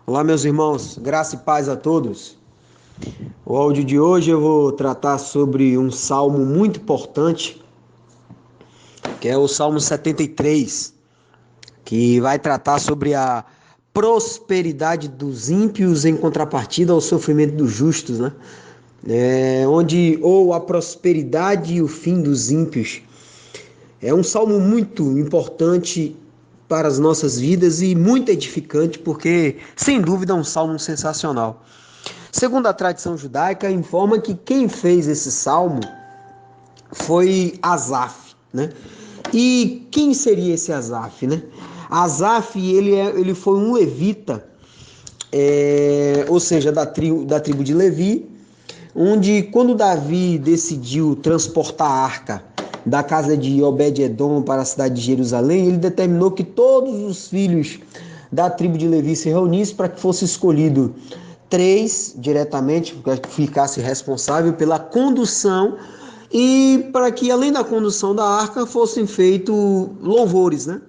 Olá, meus irmãos, graça e paz a todos. O áudio de hoje eu vou tratar sobre um salmo muito importante, que é o Salmo 73, que vai tratar sobre a prosperidade dos ímpios em contrapartida ao sofrimento dos justos, né? Ou a prosperidade e o fim dos ímpios. É um salmo muito importante para as nossas vidas e muito edificante, porque, sem dúvida, é um salmo sensacional. Segundo a tradição judaica, informa que quem fez esse salmo foi Asaf, né? E quem seria esse Asaf, né? Asaf, ele foi um levita, ou seja, da tribo de Levi, onde quando Davi decidiu transportar a arca da casa de Obed-edom para a cidade de Jerusalém, ele determinou que todos os filhos da tribo de Levi se reunissem para que fosse escolhido 3 diretamente, para que ficasse responsável pela condução e para que além da condução da arca fossem feitos louvores, né?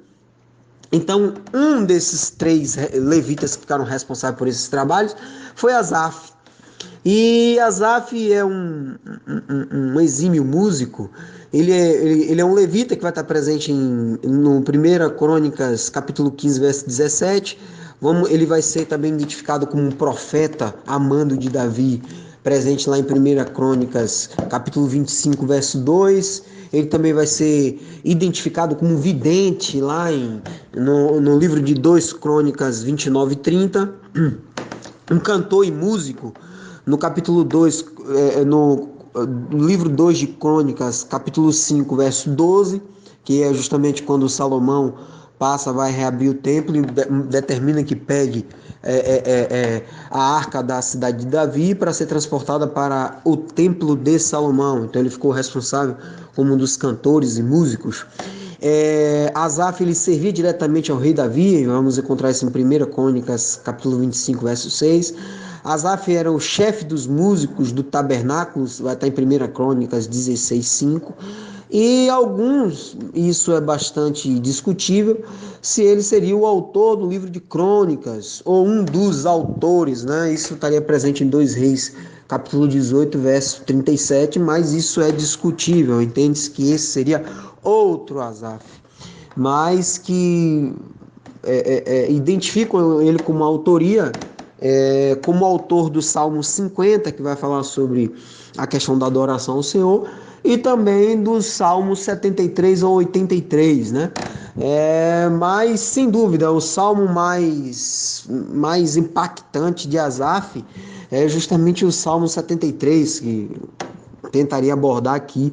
Então, um desses 3 levitas que ficaram responsáveis por esses trabalhos foi Asaf. E Asaf é um exímio músico. Ele é um levita que vai estar presente no 1 Crônicas, capítulo 15, verso 17. Ele vai ser também identificado como um profeta amando de Davi, presente lá em 1 Crônicas, capítulo 25, verso 2. Ele também vai ser identificado como um vidente lá no livro de 2 Crônicas 29 e 30. Um cantor e músico no capítulo 2, no livro 2 de Crônicas, capítulo 5, verso 12, que é justamente quando Salomão vai reabrir o templo e determina que pegue a arca da cidade de Davi para ser transportada para o templo de Salomão. Então ele ficou responsável como um dos cantores e músicos. Asaf ele servia diretamente ao rei Davi, vamos encontrar isso em 1 Crônicas, capítulo 25, verso 6. Asaf era o chefe dos músicos do tabernáculo, vai estar em 1 Crônicas 16, 5. E alguns, isso é bastante discutível, se ele seria o autor do livro de Crônicas, ou um dos autores, né? Isso estaria presente em 2 Reis, capítulo 18, verso 37, mas isso é discutível, entende-se que esse seria outro Asaf, mas que identificam ele como autoria, como autor do Salmo 50, que vai falar sobre a questão da adoração ao Senhor, e também do Salmo 73 ou 83, né? Mas, sem dúvida, o salmo mais impactante de Asaf é justamente o Salmo 73, que tentaria abordar aqui.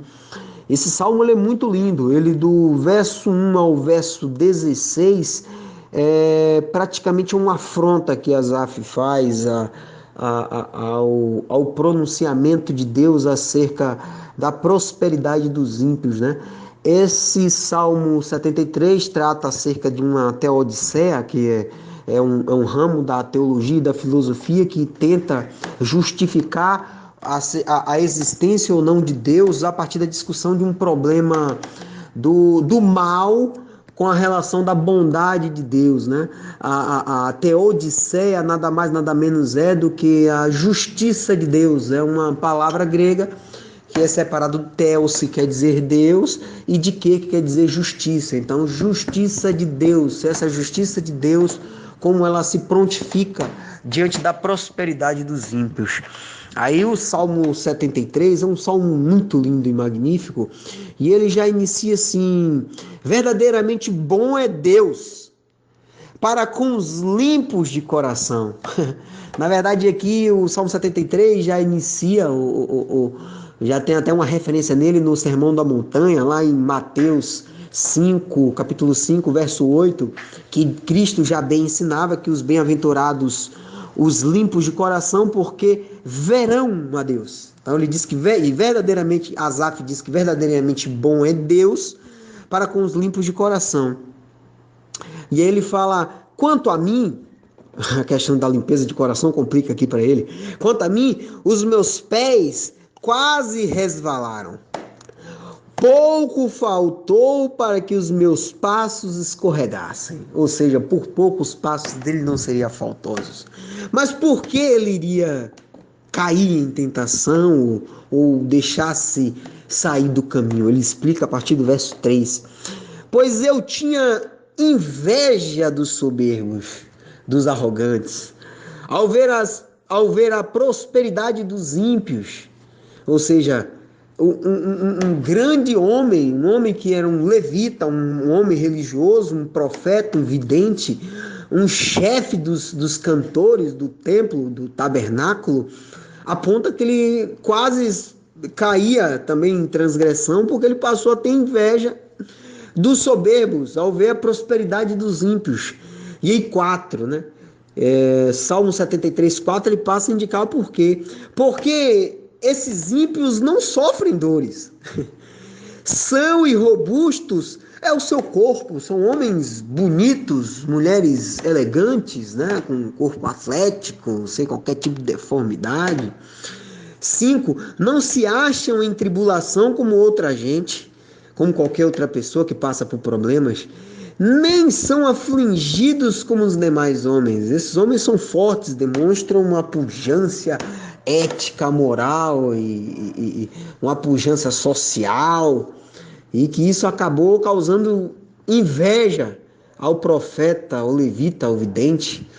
Esse salmo ele é muito lindo, ele do verso 1 ao verso 16 é praticamente uma afronta que Asaf faz ao pronunciamento de Deus acerca da prosperidade dos ímpios, né? Esse Salmo 73 trata acerca de uma teodiceia, que é um ramo da teologia e da filosofia que tenta justificar a existência ou não de Deus a partir da discussão de um problema do mal com a relação da bondade de Deus, né? A teodiceia nada mais nada menos é do que a justiça de Deus, é uma palavra grega que é separado do theos, que quer dizer Deus, e de que quer dizer justiça. Então, justiça de Deus, essa justiça de Deus, como ela se prontifica diante da prosperidade dos ímpios. Aí o Salmo 73 é um salmo muito lindo e magnífico, e ele já inicia assim: verdadeiramente bom é Deus para com os limpos de coração. Na verdade, aqui o Salmo 73 já inicia, já tem até uma referência nele no Sermão da Montanha, lá em Mateus 5, capítulo 5, verso 8, que Cristo já bem ensinava que os bem-aventurados, os limpos de coração, porque verão a Deus. Então ele diz que verdadeiramente, Asaf diz que verdadeiramente bom é Deus para com os limpos de coração. E aí ele fala: quanto a mim, a questão da limpeza de coração complica aqui para ele, quanto a mim, os meus pés quase resvalaram. pouco faltou para que os meus passos escorregassem. Ou seja, por pouco os passos dele não seriam faltosos. Mas por que ele iria cair em tentação ou deixar-se sair do caminho? Ele explica a partir do verso 3. Pois eu tinha inveja dos soberbos, dos arrogantes, ao ver a prosperidade dos ímpios. Ou seja, um grande homem, um homem que era um levita, um homem religioso, um profeta, um vidente, um chefe dos cantores do templo, do tabernáculo, aponta que ele quase caía também em transgressão, porque ele passou a ter inveja dos soberbos, ao ver a prosperidade dos ímpios. E aí 4, né? Salmo 73, 4, ele passa a indicar o porquê. Porque esses ímpios não sofrem dores. São e robustos é o seu corpo, são homens bonitos, mulheres elegantes, né? Com corpo atlético, sem qualquer tipo de deformidade. 5, não se acham em tribulação como outra gente, como qualquer outra pessoa que passa por problemas, nem são afligidos como os demais homens. Esses homens são fortes, demonstram uma pujança ética, moral e uma pujança social, e que isso acabou causando inveja ao profeta, ao levita, ao vidente,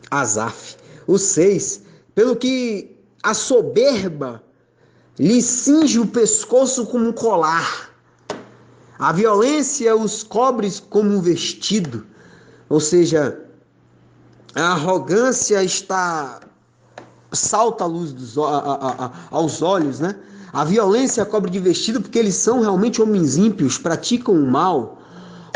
Asaf. O 6, pelo que a soberba lhe cinge o pescoço como um colar, a violência os cobre como um vestido. Ou seja, a arrogância salta a luz aos olhos, né? A violência cobre de vestido porque eles são realmente homens ímpios, praticam o mal.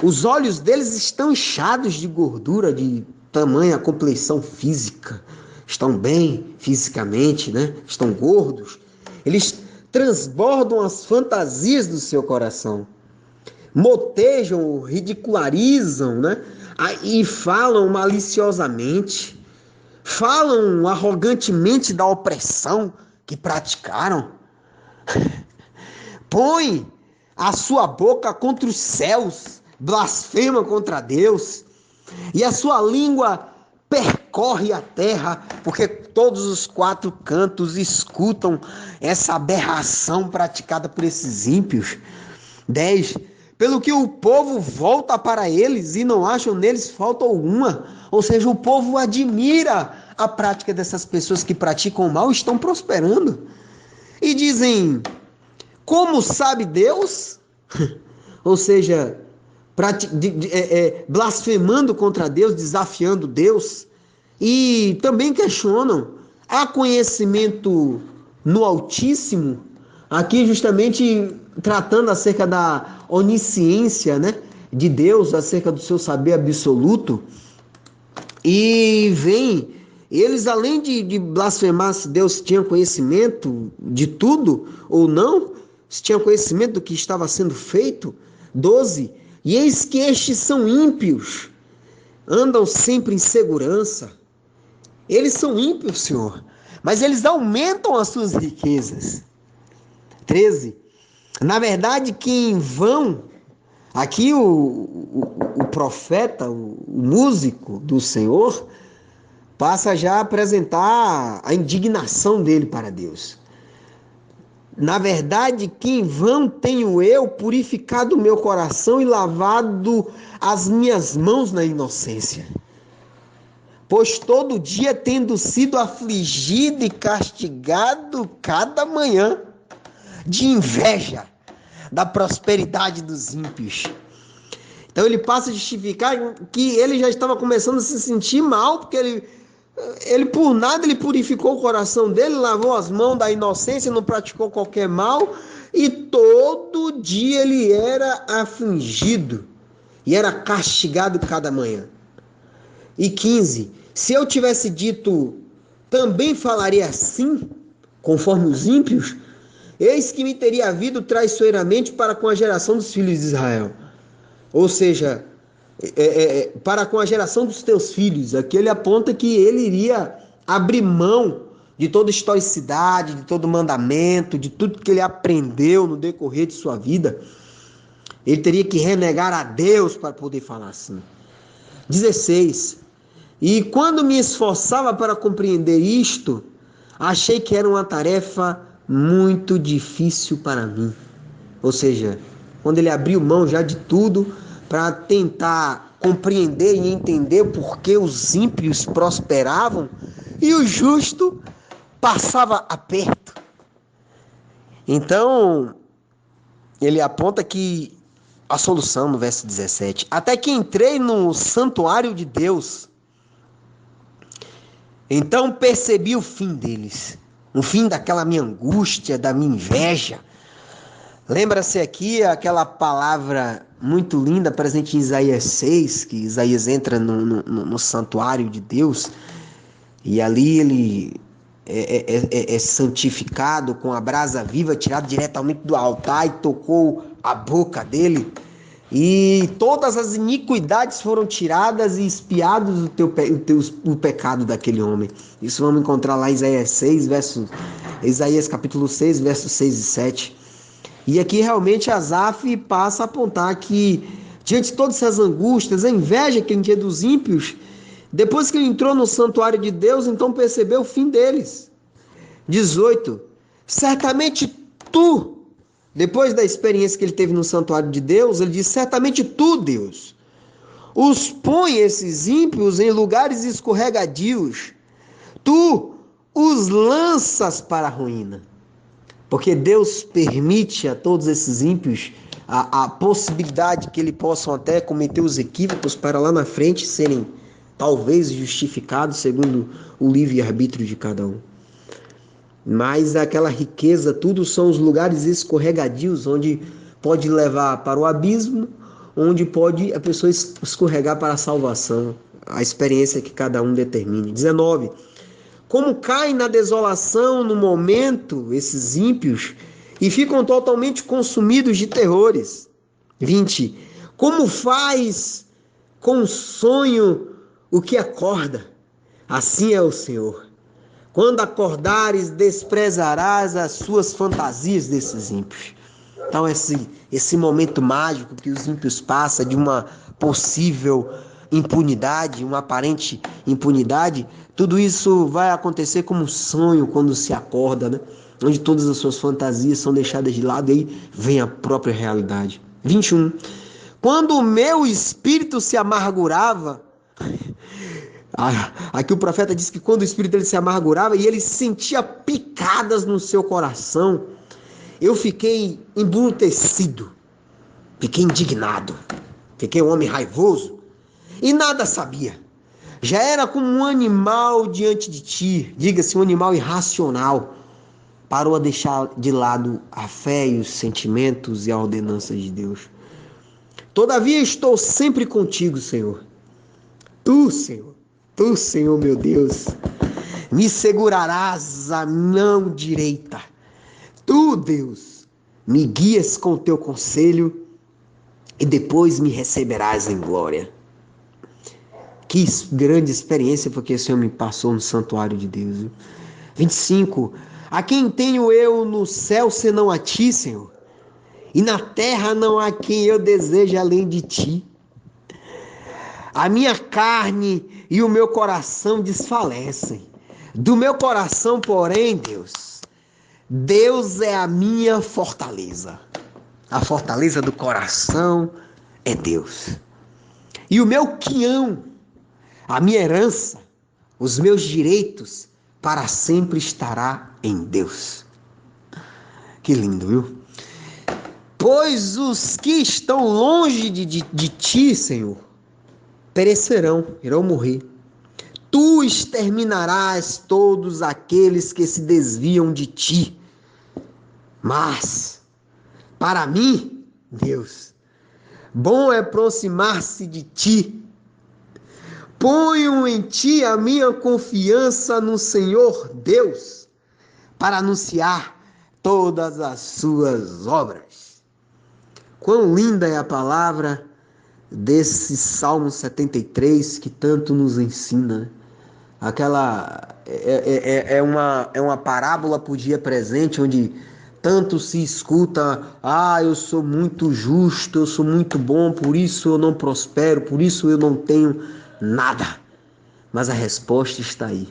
Os olhos deles estão inchados de gordura, de tamanha compleição física. Estão bem fisicamente, né? Estão gordos. Eles transbordam as fantasias do seu coração. Motejam, ridicularizam, né? E falam maliciosamente. Falam arrogantemente da opressão que praticaram. Põe a sua boca contra os céus, blasfema contra Deus, e a sua língua percorre a terra, porque todos os 4 cantos escutam essa aberração praticada por esses ímpios. 10, pelo que o povo volta para eles e não acham neles falta alguma. Ou seja, o povo admira a prática dessas pessoas que praticam o mal e estão prosperando. E dizem, como sabe Deus? Ou seja, blasfemando contra Deus, desafiando Deus. E também questionam, há conhecimento no Altíssimo? Aqui justamente tratando acerca da onisciência, né, de Deus, acerca do seu saber absoluto. E vem, eles além de blasfemar se Deus tinha conhecimento de tudo ou não, se tinha conhecimento do que estava sendo feito. 12, e eis que estes são ímpios, andam sempre em segurança. Eles são ímpios, Senhor, mas eles aumentam as suas riquezas. 13, na verdade que em vão, aqui o profeta, o músico do Senhor, passa já a apresentar a indignação dele para Deus. Na verdade que em vão tenho eu purificado o meu coração e lavado as minhas mãos na inocência. Pois todo dia tendo sido afligido e castigado cada manhã, de inveja da prosperidade dos ímpios. Então ele passa a justificar que ele já estava começando a se sentir mal, porque ele por nada ele purificou o coração dele, lavou as mãos da inocência, não praticou qualquer mal, e todo dia ele era afligido e era castigado cada manhã. E 15, se eu tivesse dito, também falaria assim, conforme os ímpios, eis que me teria havido traiçoeiramente para com a geração dos filhos de Israel. Ou seja, para com a geração dos teus filhos. Aqui ele aponta que ele iria abrir mão de toda historicidade, de todo mandamento, de tudo que ele aprendeu no decorrer de sua vida, ele teria que renegar a Deus para poder falar assim. 16. E quando me esforçava para compreender isto, achei que era uma tarefa muito difícil para mim. Ou seja, quando ele abriu mão já de tudo para tentar compreender e entender por que os ímpios prosperavam e o justo passava aperto. Então, ele aponta que a solução no verso 17. Até que entrei no santuário de Deus, então percebi o fim deles. O fim daquela minha angústia, da minha inveja. Lembra-se aqui aquela palavra muito linda presente em Isaías 6, que Isaías entra no santuário de Deus, e ali ele é santificado com a brasa viva tirada diretamente do altar e tocou a boca dele, e todas as iniquidades foram tiradas e expiados o pecado daquele homem. Isso vamos encontrar lá em Isaías capítulo 6, versos 6 e 7. E aqui realmente Asaf passa a apontar que, diante de todas essas angústias, a inveja que ele tinha dos ímpios, depois que ele entrou no santuário de Deus, então percebeu o fim deles. 18. Certamente tu, depois da experiência que ele teve no santuário de Deus, ele diz: certamente tu, Deus, os põe esses ímpios em lugares escorregadios, tu os lanças para a ruína. Porque Deus permite a todos esses ímpios a possibilidade que eles possam até cometer os equívocos para lá na frente serem talvez justificados segundo o livre-arbítrio de cada um. Mas aquela riqueza, tudo são os lugares escorregadios, onde pode levar para o abismo, onde pode a pessoa escorregar para a salvação, a experiência que cada um determine. 19. Como caem na desolação no momento esses ímpios e ficam totalmente consumidos de terrores. 20. Como faz com o sonho o que acorda, assim é o Senhor. Quando acordares, desprezarás as suas fantasias desses ímpios. Então esse momento mágico que os ímpios passam de uma possível impunidade, uma aparente impunidade, tudo isso vai acontecer como um sonho quando se acorda, né? Onde todas as suas fantasias são deixadas de lado e aí vem a própria realidade. 21. Quando o meu espírito se amargurava, aqui o profeta diz que quando o espírito dele se amargurava e ele sentia picadas no seu coração, eu fiquei embrutecido, fiquei indignado, fiquei um homem raivoso e nada sabia. Já era como um animal diante de ti, diga-se um animal irracional, parou a deixar de lado a fé e os sentimentos e a ordenança de Deus. Todavia estou sempre contigo, Senhor. Tu, Senhor meu Deus, me segurarás a mão direita. Tu, Deus, me guias com o teu conselho e depois me receberás em glória. Que grande experiência porque o Senhor me passou no santuário de Deus. 25. A quem tenho eu no céu senão a ti, Senhor? E na terra não há quem eu deseje além de ti. A minha carne e o meu coração desfalecem. Do meu coração, porém, Deus é a minha fortaleza. A fortaleza do coração é Deus. E o meu quião, a minha herança, os meus direitos, para sempre estará em Deus. Que lindo, viu? Pois os que estão longe de ti, Senhor, perecerão, irão morrer. Tu exterminarás todos aqueles que se desviam de ti. Mas, para mim, Deus, bom é aproximar-se de ti. Ponho em ti a minha confiança no Senhor Deus, para anunciar todas as suas obras. Quão linda é a palavra desse Salmo 73 que tanto nos ensina. Aquela é uma parábola para o dia presente, onde tanto se escuta: ah, eu sou muito justo, eu sou muito bom, por isso eu não prospero, por isso eu não tenho nada. Mas a resposta está aí.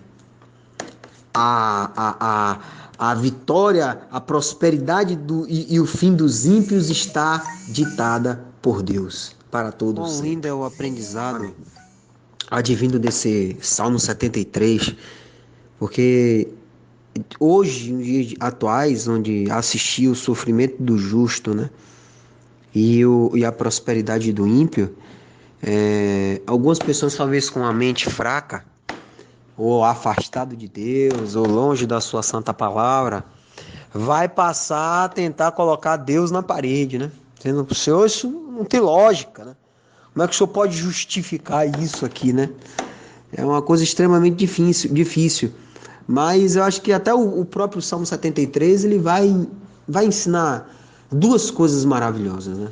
A vitória, a prosperidade e o fim dos ímpios está ditada por Deus para todos. Quão lindo é o aprendizado advindo desse Salmo 73, porque hoje, em dias atuais, onde assistir o sofrimento do justo, né, e a prosperidade do ímpio, algumas pessoas talvez com a mente fraca, ou afastado de Deus, ou longe da sua santa palavra, vai passar a tentar colocar Deus na parede, né? Sendo o Senhor, isso não tem lógica, né? Como é que o Senhor pode justificar isso aqui, né? É uma coisa extremamente difícil. Mas eu acho que até o próprio Salmo 73, ele vai ensinar duas coisas maravilhosas, né?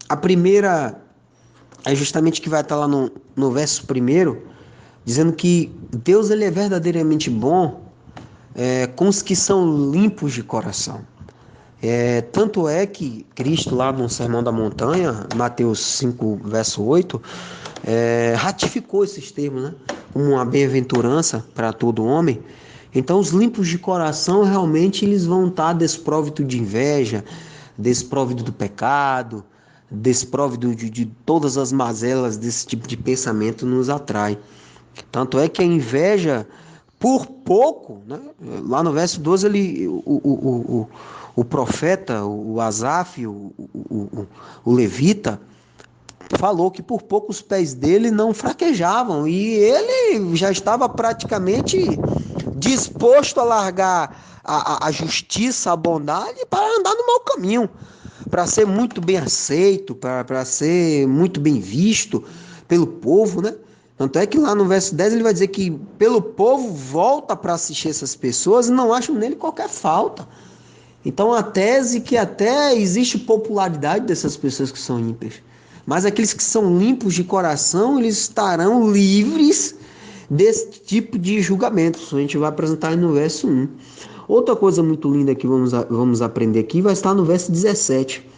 A primeira é justamente que vai estar lá no verso 1, dizendo que Deus ele é verdadeiramente bom com os que são limpos de coração. Tanto é que Cristo, lá no Sermão da Montanha, Mateus 5, verso 8, ratificou esses termos, né? Como uma bem-aventurança para todo homem. Então, os limpos de coração, realmente, eles vão estar desprovidos de inveja, desprovidos do pecado, desprovidos de todas as mazelas desse tipo de pensamento nos atrai. Tanto é que a inveja, por pouco, né? Lá no verso 12, o profeta, o Asaf, o levita, falou que por pouco os pés dele não fraquejavam, e ele já estava praticamente disposto a largar a justiça, a bondade, para andar no mau caminho, para ser muito bem aceito, para ser muito bem visto pelo povo, né? Tanto é que lá no verso 10 ele vai dizer que pelo povo volta para assistir essas pessoas e não acham nele qualquer falta. Então a tese que até existe popularidade dessas pessoas que são ímpias, mas aqueles que são limpos de coração, eles estarão livres desse tipo de julgamentos. A gente vai apresentar aí no verso 1. Outra coisa muito linda que vamos aprender aqui vai estar no verso 17,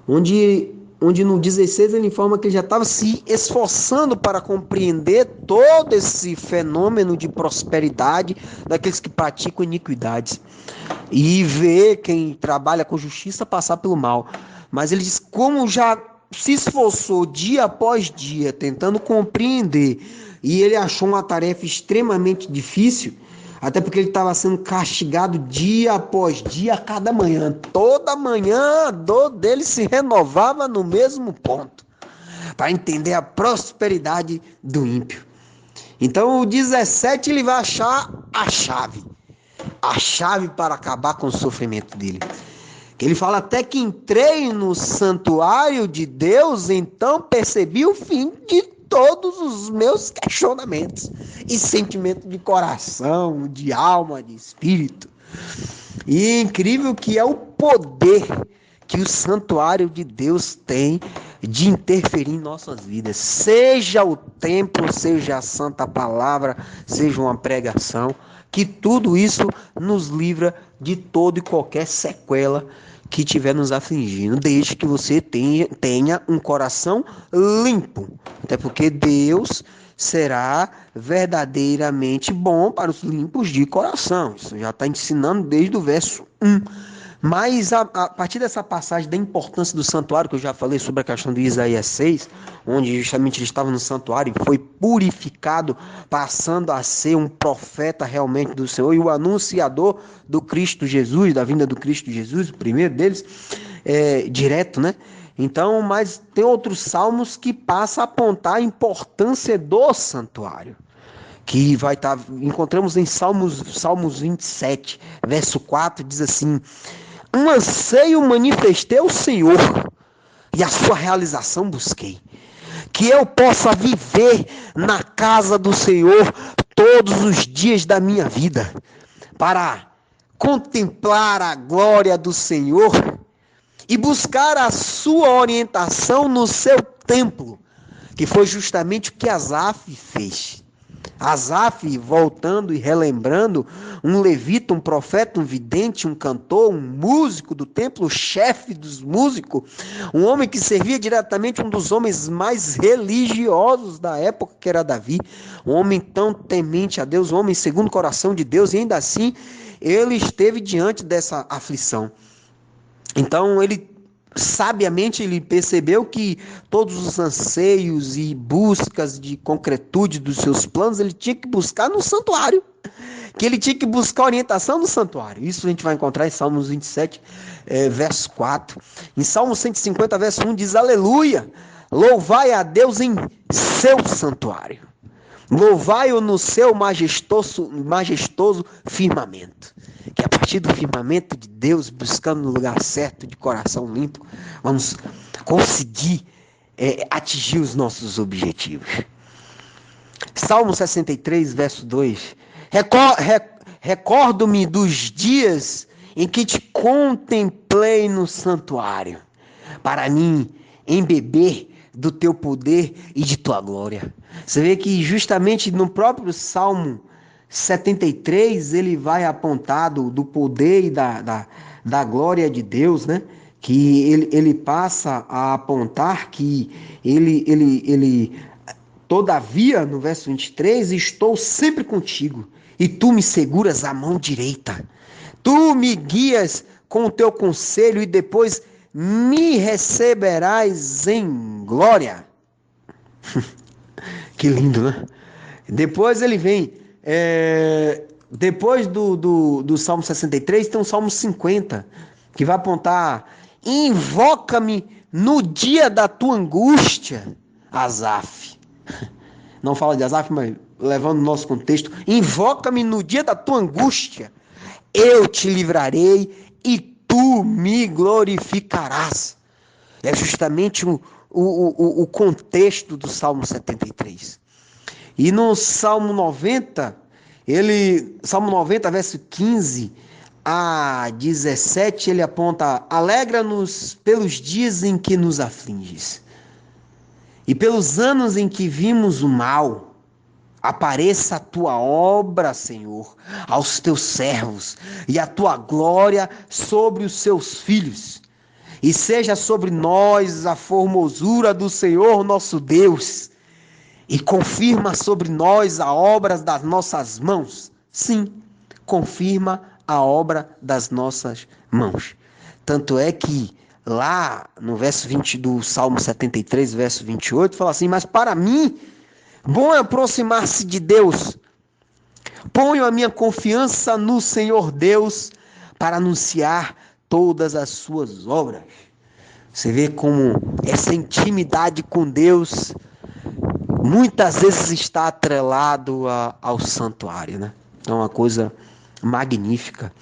onde no 16 ele informa que ele já estava se esforçando para compreender todo esse fenômeno de prosperidade daqueles que praticam iniquidades e ver quem trabalha com justiça passar pelo mal. Mas ele diz, como já se esforçou dia após dia tentando compreender, e ele achou uma tarefa extremamente difícil, até porque ele estava sendo castigado dia após dia, a cada manhã. Toda manhã a dor dele se renovava no mesmo ponto, para entender a prosperidade do ímpio. Então o 17 ele vai achar a chave para acabar com o sofrimento dele. Ele fala até que entrei no santuário de Deus, então percebi o fim de todos os meus questionamentos e sentimentos de coração, de alma, de espírito. E é incrível que é o poder que o santuário de Deus tem de interferir em nossas vidas. Seja o templo, seja a santa palavra, seja uma pregação, que tudo isso nos livra de toda e qualquer sequela que estiver nos afligindo, desde que você tenha um coração limpo. Até porque Deus será verdadeiramente bom para os limpos de coração. Isso já está ensinando desde o verso 1. Mas a partir dessa passagem da importância do santuário, que eu já falei sobre a questão de Isaías 6, onde justamente ele estava no santuário e foi purificado, passando a ser um profeta realmente do Senhor e o anunciador do Cristo Jesus, da vinda do Cristo Jesus, o primeiro deles, direto, né? Então, mas tem outros salmos que passam a apontar a importância do santuário, que vai estar, encontramos em Salmos 27, verso 4, diz assim: um anseio manifestei ao Senhor, e a sua realização busquei, que eu possa viver na casa do Senhor todos os dias da minha vida, para contemplar a glória do Senhor e buscar a sua orientação no seu templo, que foi justamente o que Asaf fez. Asaf, voltando e relembrando, um levita, um profeta, um vidente, um cantor, um músico do templo, o chefe dos músicos, um homem que servia diretamente um dos homens mais religiosos da época, que era Davi, um homem tão temente a Deus, um homem segundo o coração de Deus, e ainda assim ele esteve diante dessa aflição. Então sabiamente ele percebeu que todos os anseios e buscas de concretude dos seus planos ele tinha que buscar no santuário, que ele tinha que buscar orientação no santuário. Isso a gente vai encontrar em Salmos 27, verso 4. Em Salmos 150, verso 1 diz: aleluia, louvai a Deus em seu santuário, louvai-o no seu majestoso firmamento. Que a partir do firmamento de Deus, buscando no lugar certo, de coração limpo, vamos conseguir atingir os nossos objetivos. Salmo 63, verso 2. Recordo-me dos dias em que te contemplei no santuário, para mim embeber do teu poder e de tua glória. Você vê que justamente no próprio Salmo 73, ele vai apontado do poder e da glória de Deus, né? Que ele passa a apontar que ele todavia, no verso 23, estou sempre contigo, e tu me seguras a mão direita. Tu me guias com o teu conselho, e depois me receberás em glória. Que lindo, né? Depois ele vem... depois do Salmo 63, tem o Salmo 50, que vai apontar: invoca-me no dia da tua angústia, Asaf. Não fala de Asaf, mas levando o nosso contexto: invoca-me no dia da tua angústia, eu te livrarei e tu me glorificarás. É justamente o contexto do Salmo 73. E no Salmo 90, Salmo 90, verso 15 a 17, ele aponta: alegra-nos pelos dias em que nos afliges, e pelos anos em que vimos o mal. Apareça a tua obra, Senhor, aos teus servos, e a tua glória sobre os seus filhos. E seja sobre nós a formosura do Senhor nosso Deus, e confirma sobre nós a obra das nossas mãos. Sim, confirma a obra das nossas mãos. Tanto é que lá no verso 20 do Salmo 73, verso 28, fala assim: mas para mim, bom é aproximar-se de Deus. Ponho a minha confiança no Senhor Deus para anunciar todas as suas obras. Você vê como essa intimidade com Deus muitas vezes está atrelado ao santuário, né? É uma coisa magnífica.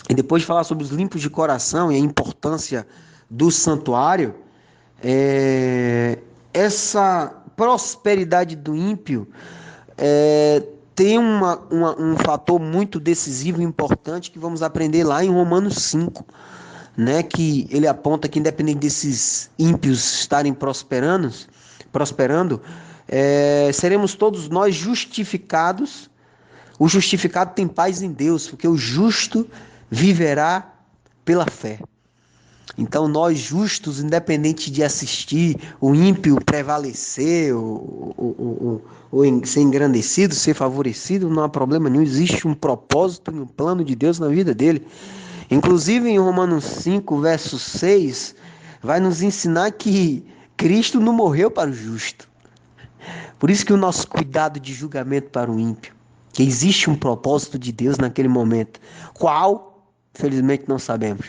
E depois de falar sobre os limpos de coração e a importância do santuário, essa prosperidade do ímpio tem um fator muito decisivo e importante que vamos aprender lá em Romanos 5, né? Que ele aponta que, independente desses ímpios estarem prosperando, seremos todos nós justificados. O justificado tem paz em Deus, porque o justo viverá pela fé. Então nós justos, independente de assistir o ímpio prevalecer ou ser engrandecido, ser favorecido, não há problema nenhum. Existe um propósito e um plano de Deus na vida dele. Inclusive em Romanos 5, verso 6, vai nos ensinar que Cristo não morreu para o justo. Por isso que o nosso cuidado de julgamento para o ímpio, que existe um propósito de Deus naquele momento, qual, felizmente, não sabemos,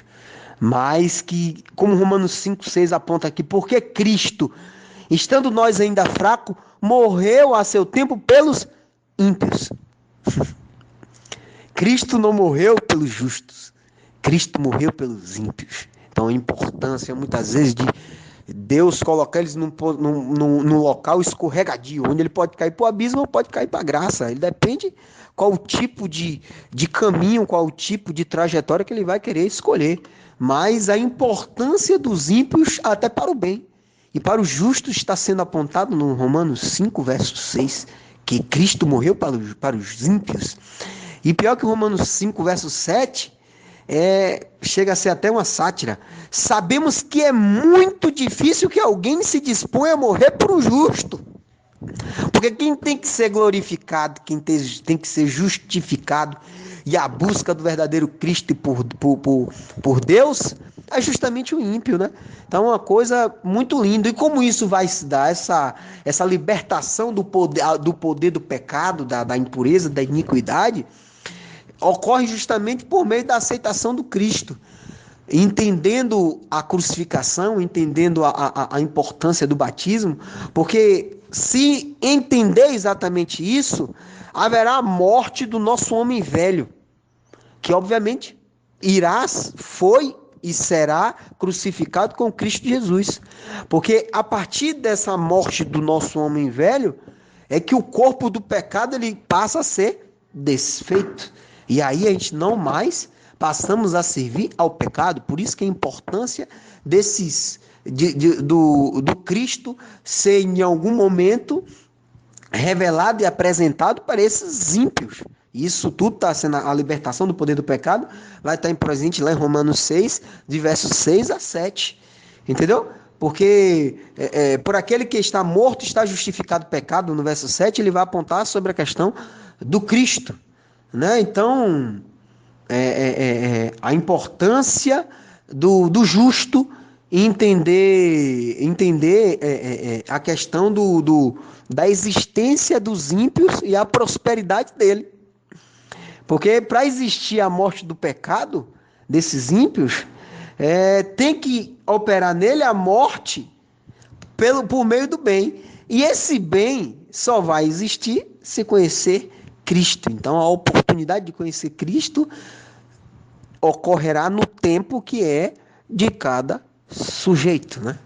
mas que, como Romanos 5, 6 aponta aqui, porque Cristo, estando nós ainda fracos, morreu a seu tempo pelos ímpios. Cristo não morreu pelos justos, Cristo morreu pelos ímpios. Então a importância muitas vezes de Deus colocar eles num local escorregadio, onde ele pode cair para o abismo ou pode cair para a graça. Ele depende qual o tipo de caminho, qual o tipo de trajetória que ele vai querer escolher. Mas a importância dos ímpios até para o bem e para o justo está sendo apontado no Romanos 5, verso 6, que Cristo morreu para os ímpios. E pior que Romanos 5, verso 7, chega a ser até uma sátira. Sabemos que é muito difícil que alguém se disponha a morrer por um justo. Porque quem tem que ser glorificado, quem tem que ser justificado, e a busca do verdadeiro Cristo por Deus, é justamente o ímpio, né? Então é uma coisa muito linda. E como isso vai se dar, essa libertação do poder do pecado, da impureza, da iniquidade, ocorre justamente por meio da aceitação do Cristo. Entendendo a crucificação, entendendo a importância do batismo, porque se entender exatamente isso, haverá a morte do nosso homem velho, que obviamente foi e será crucificado com Cristo Jesus. Porque a partir dessa morte do nosso homem velho, é que o corpo do pecado ele passa a ser desfeito. E aí a gente não mais passamos a servir ao pecado. Por isso que a importância do Cristo ser em algum momento revelado e apresentado para esses ímpios. Isso tudo está sendo a libertação do poder do pecado, vai estar presente lá em Romanos 6, de versos 6 a 7. Entendeu? Porque por aquele que está morto está justificado o pecado, no verso 7, ele vai apontar sobre a questão do Cristo. Né? Então, a importância do justo entender a questão da existência dos ímpios e a prosperidade dele. Porque para existir a morte do pecado desses ímpios, tem que operar nele a morte por meio do bem. E esse bem só vai existir se conhecer Cristo. Então a oportunidade de conhecer Cristo ocorrerá no tempo que é de cada sujeito, né?